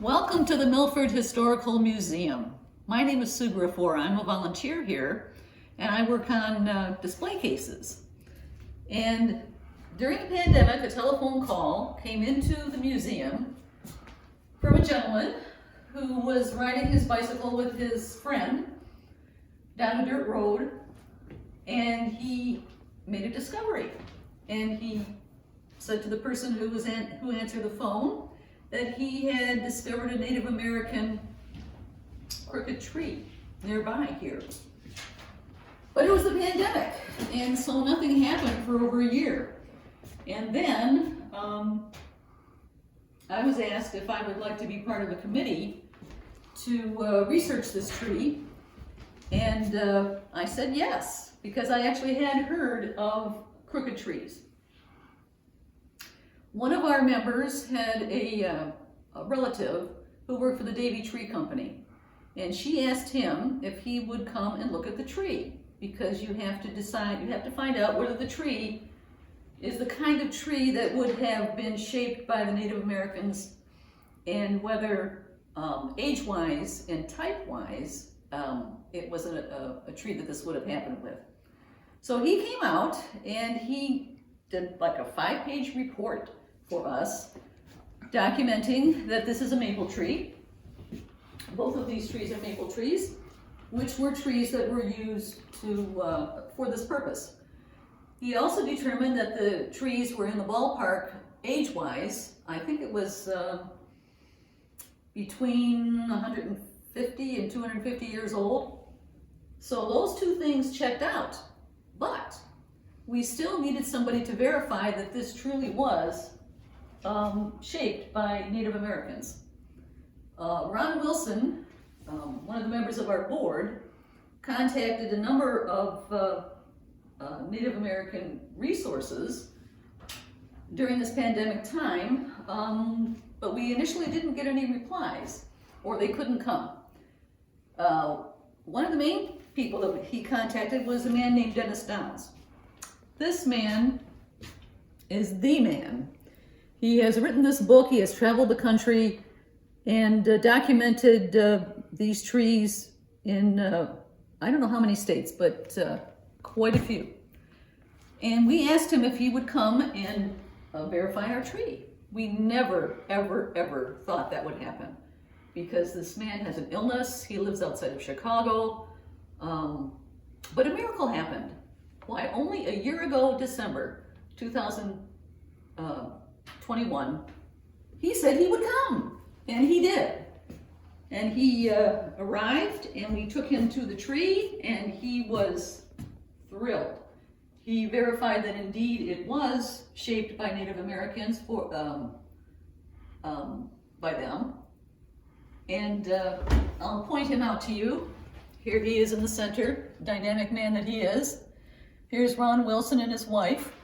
Welcome to the Milford Historical Museum. My name is Sue Griffora. I'm a volunteer here, and I work on display cases. And during the pandemic, a telephone call came into the museum from a gentleman who was riding his bicycle with his friend down a dirt road, and he made a discovery. And he said to the person who answered the phone that he had discovered a Native American crooked tree nearby here. But it was the pandemic, and so nothing happened for over a year. And then I was asked if I would like to be part of a committee to research this tree, and I said yes, because I actually had heard of crooked trees. One of our members had a relative who worked for the Davy Tree Company, and she asked him if he would come and look at the tree, because you have to find out whether the tree is the kind of tree that would have been shaped by the Native Americans, and whether age-wise and type-wise it was a tree that this would have happened with. So he came out and he did like a 5-page report for us, documenting that this is a maple tree. Both of these trees are maple trees, which were trees that were used for this purpose. He also determined that the trees were in the ballpark age-wise. I think it was between 150 and 250 years old. So those two things checked out, but we still needed somebody to verify that this truly was shaped by Native Americans. Ron Wilson, one of the members of our board, contacted a number of Native American resources during this pandemic time, but we initially didn't get any replies, or they couldn't come. One of the main people that he contacted was a man named Dennis Downs. This man is the man. He has written this book, he has traveled the country and documented these trees in, I don't know how many states, but quite a few. And we asked him if he would come and verify our tree. We never, ever, ever thought that would happen, because this man has an illness, he lives outside of Chicago, but a miracle happened. Why, only a year ago, December 2021, he said he would come, and he did. And he arrived, and we took him to the tree, and he was thrilled. He verified that indeed it was shaped by Native Americans by them. And I'll point him out to you. Here he is in the center, dynamic man that he is. Here's Ron Wilson and his wife.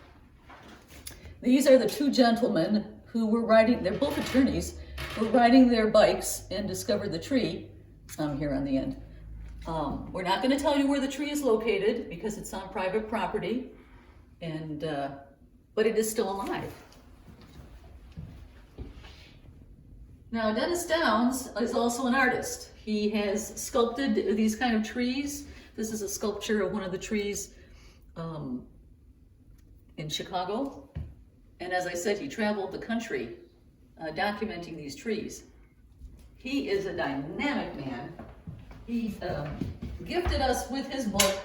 These are the two gentlemen who were riding, they're both attorneys, were riding their bikes and discovered the tree. I'm here on the end. We're not going to tell you where the tree is located because it's on private property, and but it is still alive. Now, Dennis Downs is also an artist. He has sculpted these kind of trees. This is a sculpture of one of the trees in Chicago. And as I said, he traveled the country documenting these trees. He is a dynamic man. He gifted us with his book,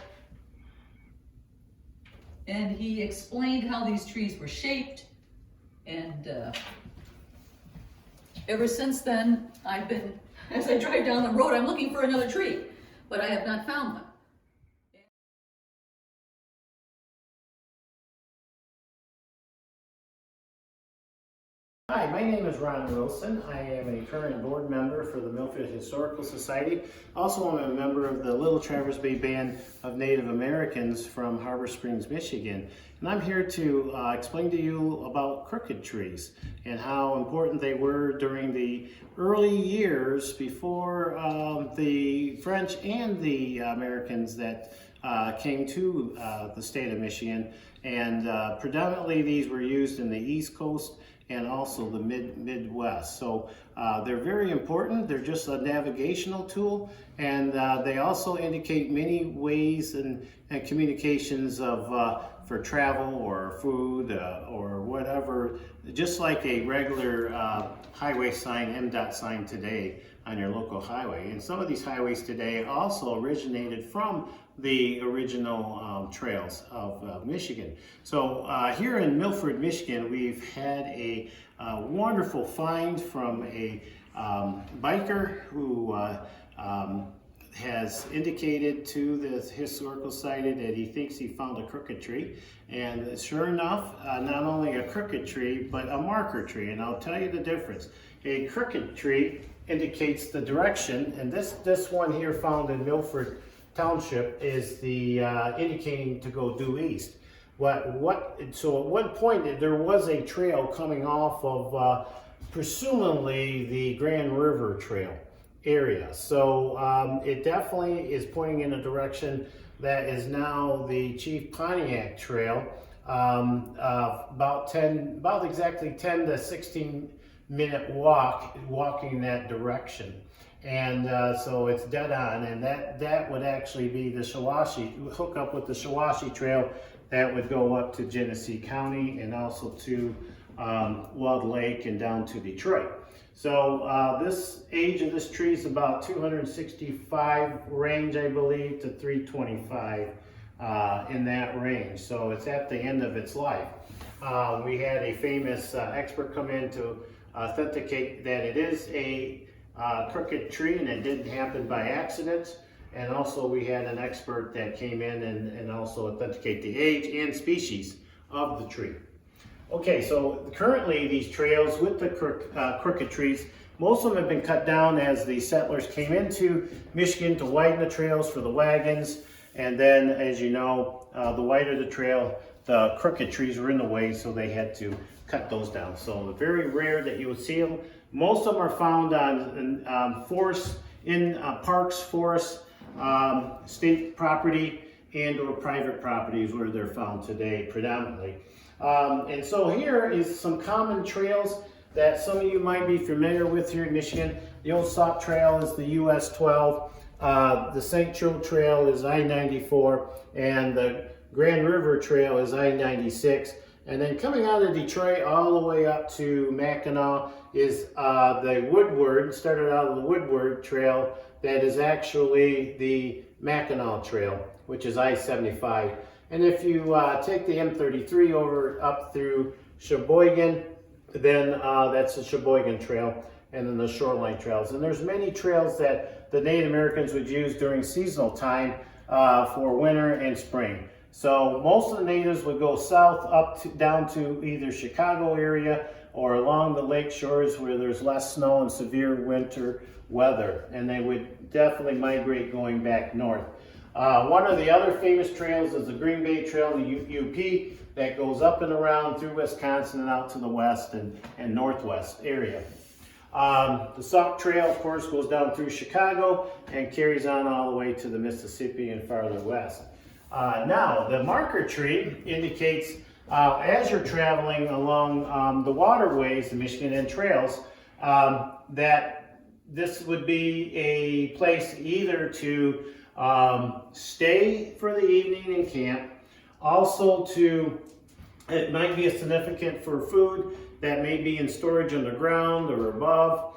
and he explained how these trees were shaped, and ever since then, I've been, as I drive down the road, I'm looking for another tree, but I have not found one. Hi, my name is Ron Wilson. I am a current board member for the Milford Historical Society. Also, I'm a member of the Little Traverse Bay Band of Native Americans from Harbor Springs, Michigan. And I'm here to explain to you about crooked trees and how important they were during the early years before the French and the Americans that came to the state of Michigan. And predominantly these were used in the East Coast and also the Midwest. So they're very important. They're just a navigational tool, and they also indicate many ways and communications of for travel or food or whatever, just like a regular highway sign, MDOT sign today on your local highway. And some of these highways today also originated from the original trails of Michigan. So here in Milford, Michigan, we've had a wonderful find from a biker who has indicated to the Historical Society that he thinks he found a crooked tree. And sure enough, not only a crooked tree, but a marker tree. And I'll tell you the difference. A crooked tree indicates the direction, and this one here found in Milford Township is the indicating to go due east. So at one point there was a trail coming off of presumably the Grand River Trail area. So it definitely is pointing in a direction that is now the Chief Pontiac Trail, about exactly 10 to 16 minute walking that direction. And so it's dead on, and that would actually be the hook up with the Shawashi Trail that would go up to Genesee County and also to Walled Lake and down to Detroit. So this age of this tree is about 265 range, I believe, to 325 in that range. So it's at the end of its life. We had a famous expert come in to authenticate that it is a crooked tree and it didn't happen by accident. And also we had an expert that came in and also authenticate the age and species of the tree. Okay, so currently these trails with the crooked trees, most of them have been cut down as the settlers came into Michigan to widen the trails for the wagons. And then, as you know, the wider the trail, the crooked trees were in the way, so they had to cut those down. So very rare that you would see them. Most of them are found on forests, in parks, forests, state property, and or private properties where they're found today predominantly. And so here is some common trails that some of you might be familiar with here in Michigan. The Old Sauk Trail is the US 12, the St. Joe Trail is I-94, and the Grand River Trail is I-96. And then coming out of Detroit all the way up to Mackinac is the Woodward, started out of the Woodward Trail, that is actually the Mackinac Trail, which is I-75. And if you take the M33 over up through Sheboygan, then that's the Sheboygan Trail, and then the Shoreline Trails. And there's many trails that the Native Americans would use during seasonal time for winter and spring. So most of the natives would go south down to either Chicago area or along the lake shores where there's less snow and severe winter weather, and they would definitely migrate going back north. One of the other famous trails is the Green Bay Trail, the UP, that goes up and around through Wisconsin and out to the west and northwest area. The Sauk Trail, of course, goes down through Chicago and carries on all the way to the Mississippi and farther west. Now, the marker tree indicates as you're traveling along the waterways, the Michigan and trails, that this would be a place either to stay for the evening and camp. Also it might be significant for food that may be in storage underground or above.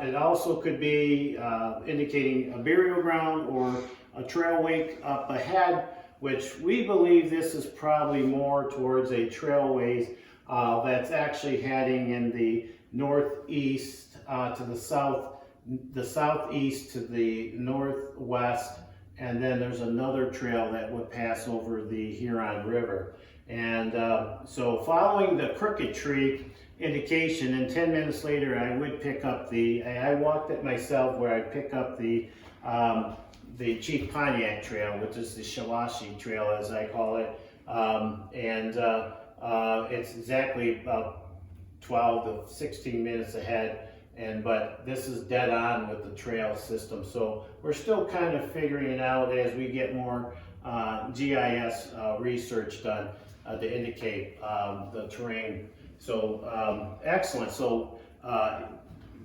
It also could be indicating a burial ground or a trail wake up ahead, which we believe this is probably more towards a trailways that's actually heading in the northeast to the southeast to the northwest, and then there's another trail that would pass over the Huron River. And so following the crooked tree indication, and 10 minutes later I would pick up I walked it myself where I pick up the Chief Pontiac Trail, which is the Shawashi Trail as I call it. It's exactly about 12 to 16 minutes ahead. But this is dead on with the trail system. So we're still kind of figuring it out as we get more GIS research done to indicate the terrain. So excellent. So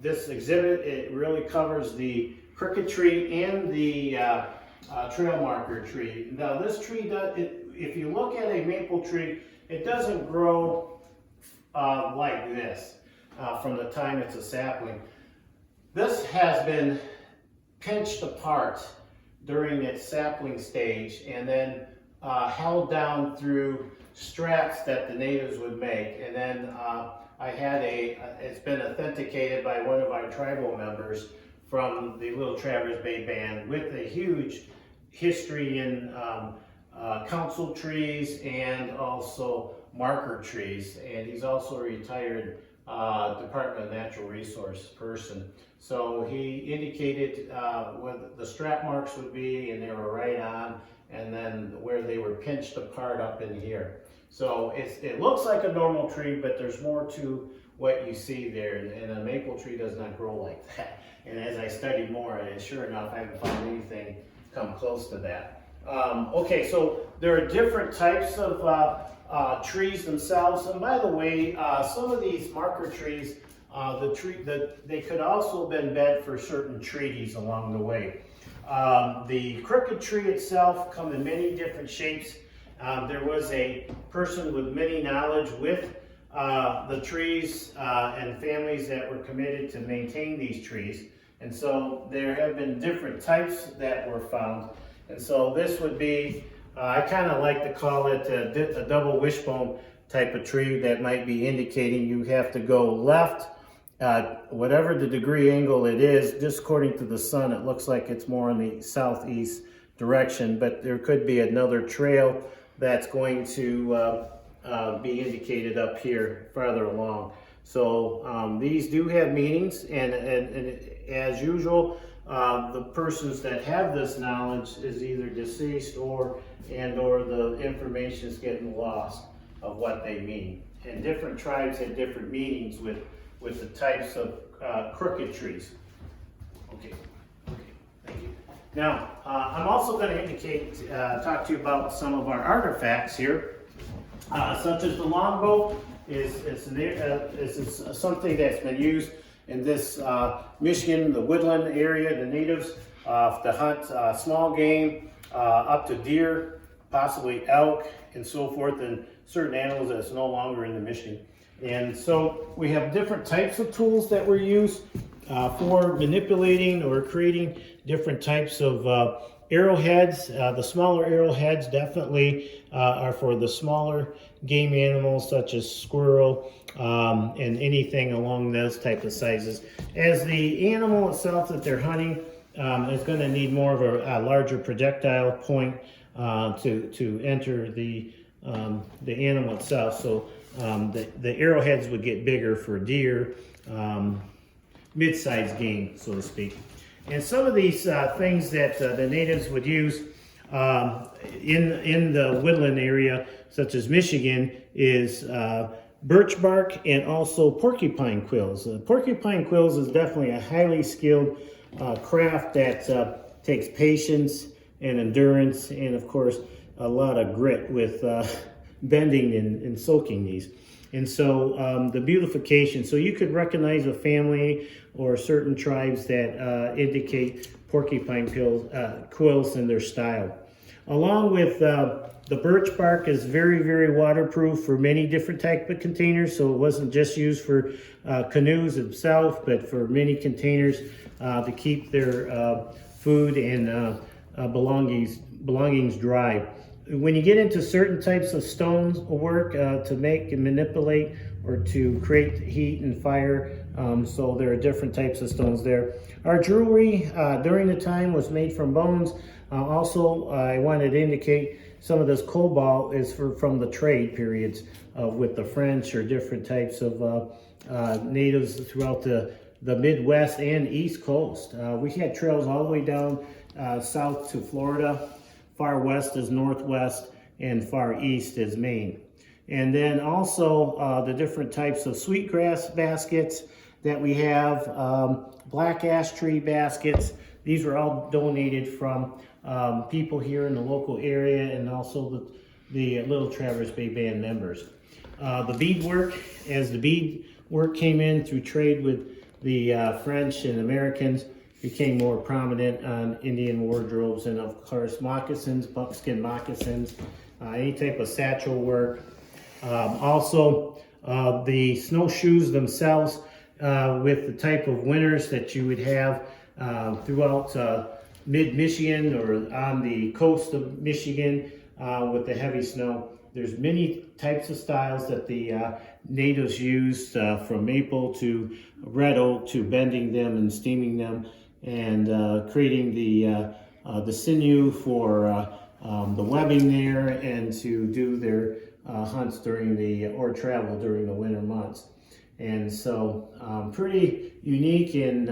this exhibit, it really covers the crooked tree and the trail marker tree. Now this tree, if you look at a maple tree, it doesn't grow like this from the time it's a sapling. This has been pinched apart during its sapling stage and then held down through straps that the natives would make. And then I had it's been authenticated by one of our tribal members from the Little Traverse Bay Band with a huge history in council trees and also marker trees. And he's also a retired Department of Natural Resource person. So he indicated what the strap marks would be, and they were right on, and then where they were pinched apart up in here. So it looks like a normal tree, but there's more to what you see there, and a maple tree does not grow like that. And as I studied more, and sure enough, I haven't found anything come close to that. Okay, so there are different types of trees themselves, and by the way, some of these marker trees, they could also have been bent for certain treaties along the way. The crooked tree itself come in many different shapes. There was a person with many knowledge with the trees and families that were committed to maintain these trees. And so there have been different types that were found. And so this would be, I kind of like to call it a double wishbone type of tree that might be indicating you have to go left, whatever the degree angle it is. Just according to the sun, it looks like it's more in the southeast direction, but there could be another trail that's going to be indicated up here farther along. So these do have meanings, and as usual, the persons that have this knowledge is either deceased or the information is getting lost of what they mean. And different tribes have different meanings with the types of crooked trees. Okay, thank you. Now, I'm also going to talk to you about some of our artifacts here, such as the longbow is something that's been used in this Michigan, the woodland area, the natives to hunt small game up to deer, possibly elk, and so forth, and certain animals that's no longer in the Michigan. And so we have different types of tools that were used for manipulating or creating different types of arrowheads. The smaller arrowheads definitely are for the smaller game animals such as squirrel and anything along those type of sizes. As the animal itself that they're hunting is going to need more of a larger projectile point to enter the animal itself. So the arrowheads would get bigger for deer, mid-sized game, so to speak. And some of these things that the natives would use in the woodland area, such as Michigan, is birch bark and also porcupine quills. Porcupine quills is definitely a highly skilled craft that takes patience and endurance, and of course a lot of grit with bending and soaking these. And so the beautification, so you could recognize a family or certain tribes that indicate porcupine quills in their style. Along with the birch bark is very, very waterproof for many different types of containers. So it wasn't just used for canoes itself, but for many containers to keep their food and belongings dry. When you get into certain types of stones work to make and manipulate or to create heat and fire, so there are different types of stones there. Our jewelry during the time was made from bones. Also, I wanted to indicate some of this cobalt is from the trade periods with the French or different types of natives throughout the Midwest and East Coast. We had trails all the way down south to Florida. Far west is Northwest, and far east is Maine. And then also the different types of sweetgrass baskets that we have, black ash tree baskets. These were all donated from people here in the local area and also the Little Traverse Bay Band members. the beadwork. As the beadwork came in through trade with the French and Americans, became more prominent on Indian wardrobes, and of course moccasins, buckskin moccasins, any type of satchel work. Also, the snowshoes themselves, with the type of winters that you would have throughout mid-Michigan or on the coast of Michigan with the heavy snow. There's many types of styles that the natives used, from maple to red oak to bending them and steaming them, and creating the sinew for the webbing there, and to do their hunts or travel during the winter months. And so pretty unique, and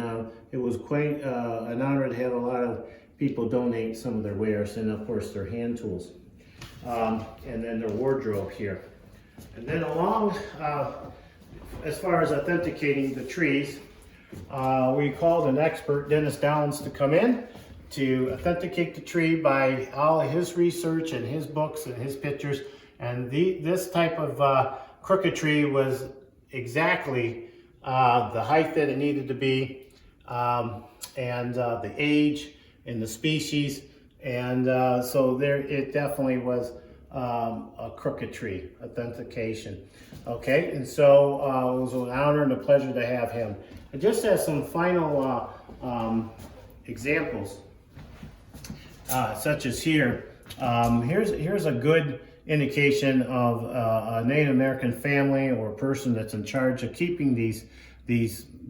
it was quite an honor to have a lot of people donate some of their wares, and of course their hand tools, and then their wardrobe here. And then along, as far as authenticating the trees, we called an expert, Dennis Downs, to come in to authenticate the tree by all of his research and his books and his pictures. And this type of crooked tree was exactly the height that it needed to be, and the age and the species. And so it definitely was a crooked tree authentication. Okay, and so it was an honor and a pleasure to have him. And just as some final examples, such as here, here's a good indication of a Native American family or person that's in charge of keeping these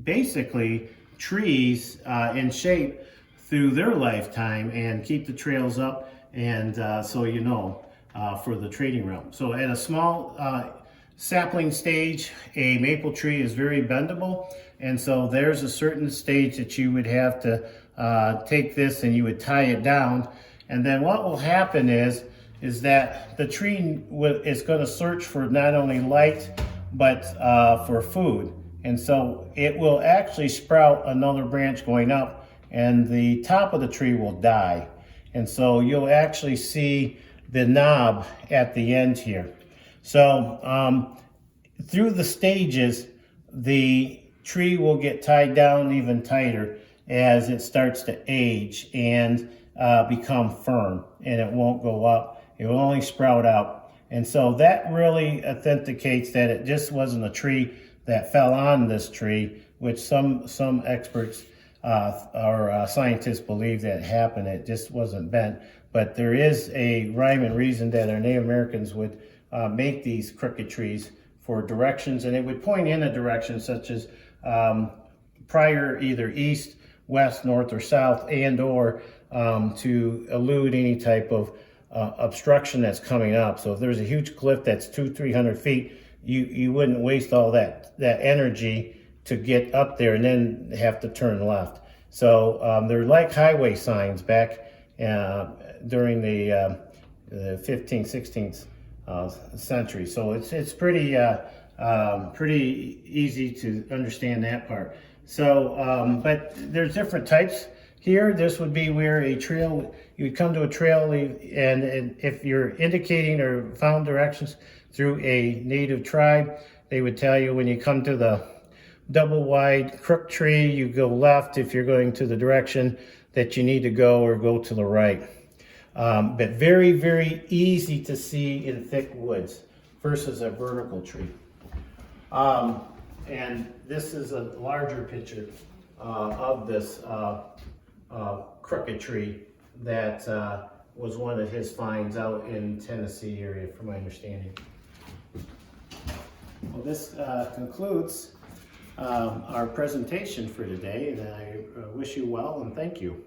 basically trees in shape through their lifetime, and keep the trails up, and so you know, for the trading realm. So at a small sapling stage, a maple tree is very bendable, and so there's a certain stage that you would have to take this and you would tie it down, and then what will happen is that the tree is going to search for not only light but for food, and so it will actually sprout another branch going up, and the top of the tree will die, and so you'll actually see the knob at the end here. So through the stages, the tree will get tied down even tighter as it starts to age and become firm, and it won't go up. It will only sprout out. And so that really authenticates that it just wasn't a tree that fell on this tree, which some experts or scientists believe that happened. It just wasn't bent. But there is a rhyme and reason that our Native Americans would make these crooked trees for directions, and it would point in a direction such as prior either east, west, north, or south, and or to elude any type of obstruction that's coming up. So if there's a huge cliff that's 200-300 feet, you wouldn't waste all that energy to get up there and then have to turn left. So they're like highway signs back during the 15th, 16th century. So it's pretty easy to understand that part. So, but there's different types here. This would be where a trail, you would come to a trail, and if you're indicating or found directions through a native tribe, they would tell you when you come to the double wide crook tree, you go left if you're going to the direction that you need to go, or go to the right. But very, very easy to see in thick woods versus a vertical tree. And this is a larger picture of this crooked tree that was one of his finds out in Tennessee area, from my understanding. Well, this concludes our presentation for today, and I wish you well and thank you.